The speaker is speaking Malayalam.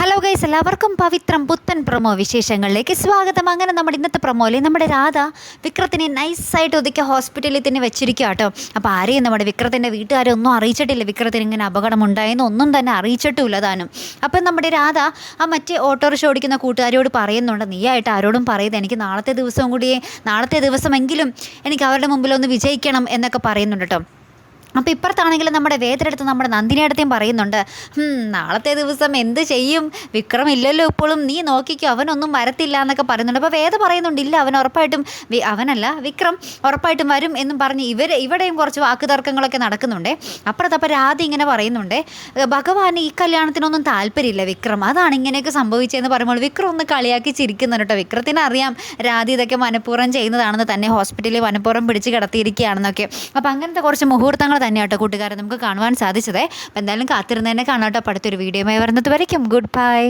ഹലോ ഗൈസ്, എല്ലാവർക്കും പവിത്രം പുത്തൻ പ്രൊമോ വിശേഷങ്ങളിലേക്ക് സ്വാഗതം. അങ്ങനെ നമ്മുടെ ഇന്നത്തെ പ്രൊമോയിൽ നമ്മുടെ രാധ വിക്രത്തിനെ നൈസായിട്ട് ഒതുക്കി ഹോസ്പിറ്റലിൽ തന്നെ വെച്ചിരിക്കുക കേട്ടോ. അപ്പോൾ ആരെയും നമ്മുടെ വിക്രത്തിൻ്റെ വീട്ടുകാരൊന്നും അറിയിച്ചിട്ടില്ല, വിക്രത്തിന് ഇങ്ങനെ അപകടമുണ്ടായെന്ന് ഒന്നും തന്നെ അറിയിച്ചിട്ടുമില്ല താനും. അപ്പം നമ്മുടെ രാധ ആ മറ്റേ ഓട്ടോറിക്ഷ ഓടിക്കുന്ന കൂട്ടുകാരോട് പറയുന്നുണ്ട്, നീയായിട്ട് ആരോടും പറയുന്നത്, എനിക്ക് നാളത്തെ ദിവസമെങ്കിലും എനിക്ക് അവരുടെ മുമ്പിലൊന്ന് വിജയിക്കണം എന്നൊക്കെ പറയുന്നുണ്ട് കേട്ടോ. അപ്പോൾ ഇപ്പുറത്താണെങ്കിലും നമ്മുടെ വേദരെടുത്ത് നമ്മുടെ നന്ദിനിയടുത്തേയും പറയുന്നുണ്ട്, നാളത്തെ ദിവസം എന്ത് ചെയ്യും, വിക്രം ഇല്ലല്ലോ ഇപ്പോഴും, നീ നോക്കിക്കോ, അവനൊന്നും വരത്തില്ല എന്നൊക്കെ പറയുന്നുണ്ട്. അപ്പോൾ വേദ പറയുന്നുണ്ട്, ഇല്ല അവൻ ഉറപ്പായിട്ടും വിക്രം ഉറപ്പായിട്ടും വരും എന്നും പറഞ്ഞ് ഇവിടെയും കുറച്ച് വാക്ക് തർക്കങ്ങളൊക്കെ നടക്കുന്നുണ്ട്. അപ്പുറത്തപ്പോൾ രാധ ഇങ്ങനെ പറയുന്നുണ്ട്, ഭഗവാന് ഈ കല്യാണത്തിനൊന്നും താല്പര്യമില്ല വിക്രം, അതാണ് ഇങ്ങനെയൊക്കെ സംഭവിച്ചതെന്ന് പറയുമ്പോൾ വിക്രം ഒന്ന് കളിയാക്കി ചിരിക്കുന്നുണ്ട് കേട്ടോ. വിക്രത്തിന് അറിയാം രാധ ഇതൊക്കെ മനഃപൂർവ്വം ചെയ്യുന്നതാണെന്ന്, തന്നെ ഹോസ്പിറ്റലിൽ മനഃപൂർവ്വം പിടിച്ച് കിടത്തിയിരിക്കുകയാണെന്നൊക്കെ. അപ്പോൾ അങ്ങനത്തെ കുറച്ച് മുഹൂർത്തങ്ങൾ തന്നെയാട്ടോ കൂട്ടുകാരെ നമുക്ക് കാണുവാൻ സാധിച്ചത്. അപ്പോൾ എന്തായാലും കാത്തിരുന്ന് തന്നെ കാണാട്ടോ. അടുത്തൊരു വീഡിയോയുമായി വരുന്നത് വരയ്ക്കും ഗുഡ് ബൈ.